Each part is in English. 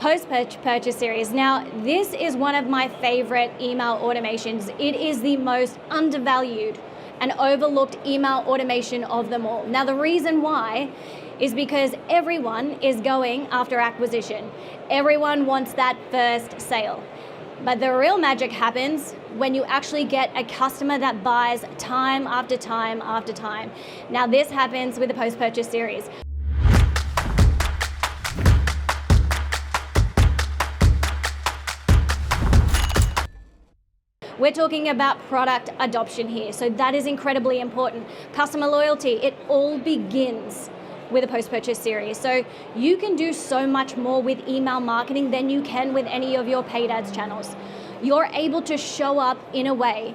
Post-purchase series. Now, this is one of my favorite email automations. It is the most undervalued and overlooked email automation of them all. Now, the reason why is because everyone is going after acquisition. Everyone wants that first sale. But the real magic happens when you actually get a customer that buys time after time after time. Now, this happens with the post-purchase series. We're talking about product adoption here, so that is incredibly important. Customer loyalty, it all begins with a post-purchase series. So you can do so much more with email marketing than you can with any of your paid ads channels. You're able to show up in a way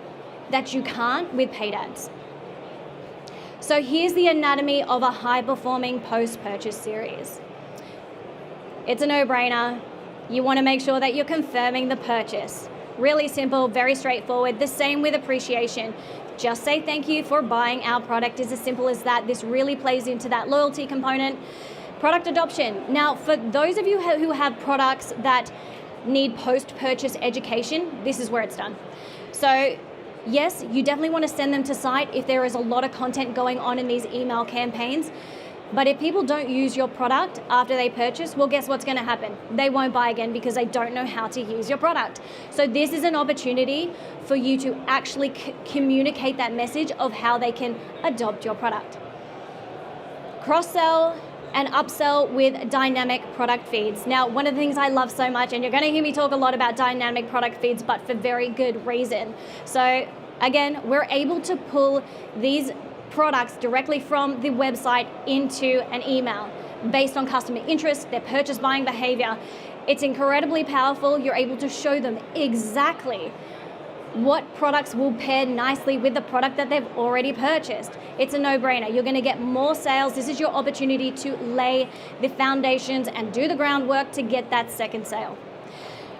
that you can't with paid ads. So here's the anatomy of a high-performing post-purchase series. It's a no-brainer. You want to make sure that you're confirming the purchase. Really simple, very straightforward. The same with appreciation. Just say thank you for buying our product. Is as simple as that. This really plays into that loyalty component. Product adoption. Now, for those of you who have products that need post-purchase education, this is where it's done. So yes, you definitely want to send them to site if there is a lot of content going on in these email campaigns. But if people don't use your product after they purchase, well, guess what's going to happen? They won't buy again because they don't know how to use your product. So this is an opportunity for you to actually communicate that message of how they can adopt your product. Cross-sell and upsell with dynamic product feeds. Now, one of the things I love so much, and you're going to hear me talk a lot about dynamic product feeds, but for very good reason. So again, we're able to pull these products directly from the website into an email based on customer interest, their purchase buying behavior. It's incredibly powerful. You're able to show them exactly what products will pair nicely with the product that they've already purchased. It's a no-brainer. You're going to get more sales. This is your opportunity to lay the foundations and do the groundwork to get that second sale.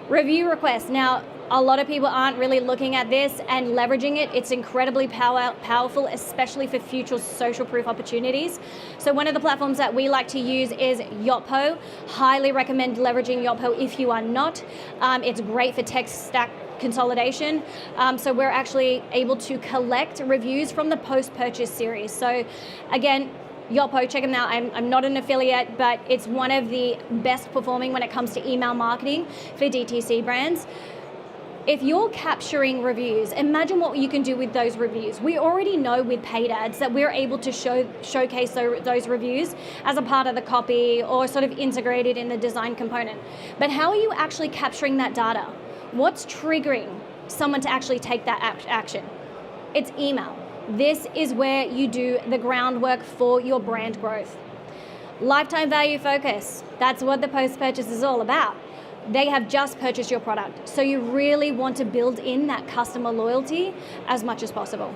Review requests. Now, a lot of people aren't really looking at this and leveraging it. It's incredibly powerful, especially for future social proof opportunities. So one of the platforms that we like to use is Yoppo. Highly recommend leveraging Yoppo if you are not. It's great for tech stack consolidation. So we're actually able to collect reviews from the post-purchase series. So again, Yoppo, check them out. I'm not an affiliate, but it's one of the best performing when it comes to email marketing for DTC brands. If you're capturing reviews, imagine what you can do with those reviews. We already know with paid ads that we're able to showcase those reviews as a part of the copy or sort of integrated in the design component. But how are you actually capturing that data? What's triggering someone to actually take that action? It's email. This is where you do the groundwork for your brand growth. Lifetime value focus. That's what the post-purchase is all about. They have just purchased your product. So you really want to build in that customer loyalty as much as possible.